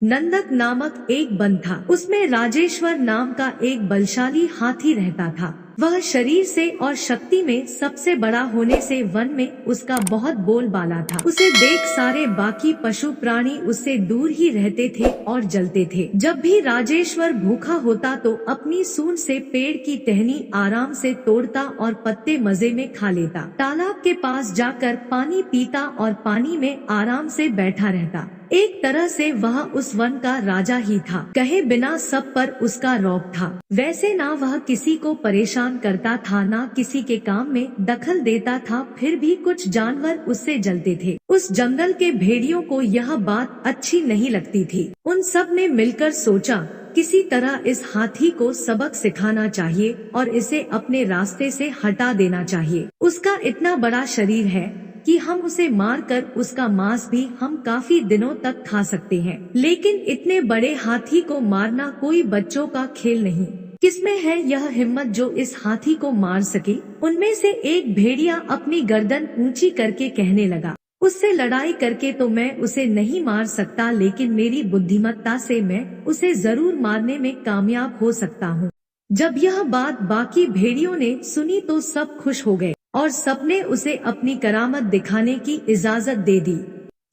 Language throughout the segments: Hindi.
नंदक नामक एक वन था। उसमें राजेश्वर नाम का एक बलशाली हाथी रहता था। वह शरीर से और शक्ति में सबसे बड़ा होने से वन में उसका बहुत बोलबाला था। उसे देख सारे बाकी पशु प्राणी उससे दूर ही रहते थे और जलते थे। जब भी राजेश्वर भूखा होता तो अपनी सूंड से पेड़ की टहनी आराम से तोड़ता और पत्ते मजे में खा लेता। तालाब के पास जाकर पानी पीता और पानी में आराम से बैठा रहता। एक तरह से वह उस वन का राजा ही था। कहे बिना सब पर उसका रौब था। वैसे ना वह किसी को परेशान करता था, ना किसी के काम में दखल देता था। फिर भी कुछ जानवर उससे जलते थे। उस जंगल के भेड़ियों को यह बात अच्छी नहीं लगती थी। उन सब ने मिलकर सोचा किसी तरह इस हाथी को सबक सिखाना चाहिए और इसे अपने रास्ते से हटा देना चाहिए। उसका इतना बड़ा शरीर है कि हम उसे मारकर उसका मांस भी हम काफी दिनों तक खा सकते हैं, लेकिन इतने बड़े हाथी को मारना कोई बच्चों का खेल नहीं। किसमें है यह हिम्मत जो इस हाथी को मार सके? उनमें से एक भेड़िया अपनी गर्दन ऊंची करके कहने लगा, उससे लड़ाई करके तो मैं उसे नहीं मार सकता, लेकिन मेरी बुद्धिमत्ता से मैं उसे जरूर मारने में कामयाब हो सकता हूँ। जब यह बात बाकी भेड़ियों ने सुनी तो सब खुश हो गए और सबने उसे अपनी करामत दिखाने की इजाजत दे दी।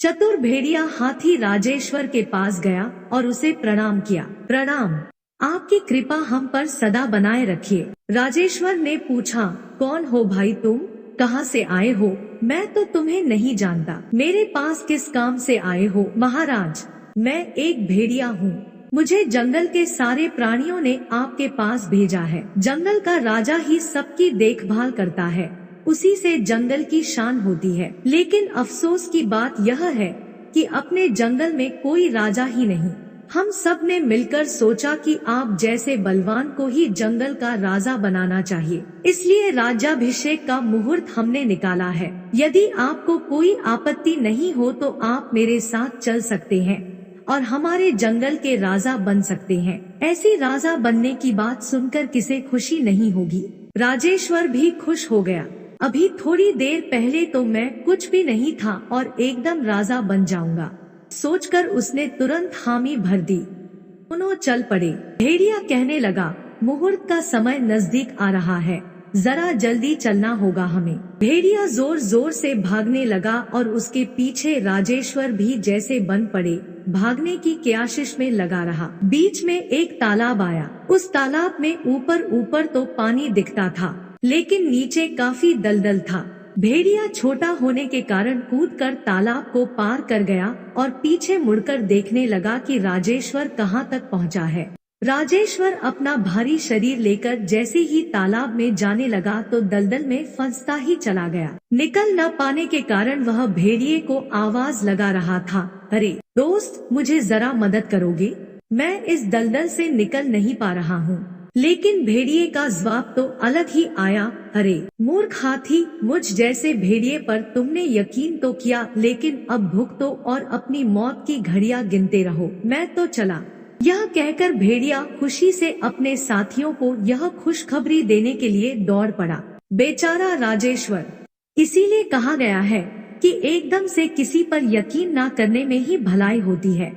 चतुर भेड़िया हाथी राजेश्वर के पास गया और उसे प्रणाम किया। प्रणाम, आपकी कृपा हम पर सदा बनाए रखिए। राजेश्वर ने पूछा, कौन हो भाई तुम? कहाँ से आए हो? मैं तो तुम्हें नहीं जानता। मेरे पास किस काम से आए हो? महाराज, मैं एक भेड़िया हूँ। मुझे जंगल के सारे प्राणियों ने आपके पास भेजा है। जंगल का राजा ही सबकी देखभाल करता है, उसी से जंगल की शान होती है। लेकिन अफसोस की बात यह है कि अपने जंगल में कोई राजा ही नहीं। हम सब ने मिलकर सोचा कि आप जैसे बलवान को ही जंगल का राजा बनाना चाहिए, इसलिए राज्याभिषेक का मुहूर्त हमने निकाला है। यदि आपको कोई आपत्ति नहीं हो तो आप मेरे साथ चल सकते हैं और हमारे जंगल के राजा बन सकते हैं। ऐसी राजा बनने की बात सुनकर किसे खुशी नहीं होगी। राजेश्वर भी खुश हो गया। अभी थोड़ी देर पहले तो मैं कुछ भी नहीं था और एकदम राजा बन जाऊंगा, सोचकर उसने तुरंत हामी भर दी। दोनों चल पड़े। भेड़िया कहने लगा, मुहूर्त का समय नजदीक आ रहा है, जरा जल्दी चलना होगा हमें। भेड़िया जोर जोर से भागने लगा और उसके पीछे राजेश्वर भी जैसे बन पड़े। भागने की क्याशिश में लगा रहा। बीच में एक तालाब आया। उस तालाब में ऊपर ऊपर तो पानी दिखता था, लेकिन नीचे काफी दलदल था। भेड़िया छोटा होने के कारण कूदकर तालाब को पार कर गया और पीछे मुड़कर देखने लगा कि राजेश्वर कहाँ तक पहुँचा है। राजेश्वर अपना भारी शरीर लेकर जैसे ही तालाब में जाने लगा तो दलदल में फंसता ही चला गया। निकल न पाने के कारण वह भेड़िए को आवाज लगा रहा था, अरे दोस्त, मुझे जरा मदद करोगे? मैं इस दलदल से निकल नहीं पा रहा हूँ। लेकिन भेड़िए का जवाब तो अलग ही आया, अरे मूर्ख हाथी, मुझ जैसे भेड़िए पर तुमने यकीन तो किया, लेकिन अब भुगतो और अपनी मौत की घड़ियां गिनते रहो, मैं तो चला। यह कहकर भेड़िया खुशी से अपने साथियों को यह खुशखबरी देने के लिए दौड़ पड़ा। बेचारा राजेश्वर। इसीलिए कहा गया है कि एकदम से किसी पर यकीन न करने में ही भलाई होती है।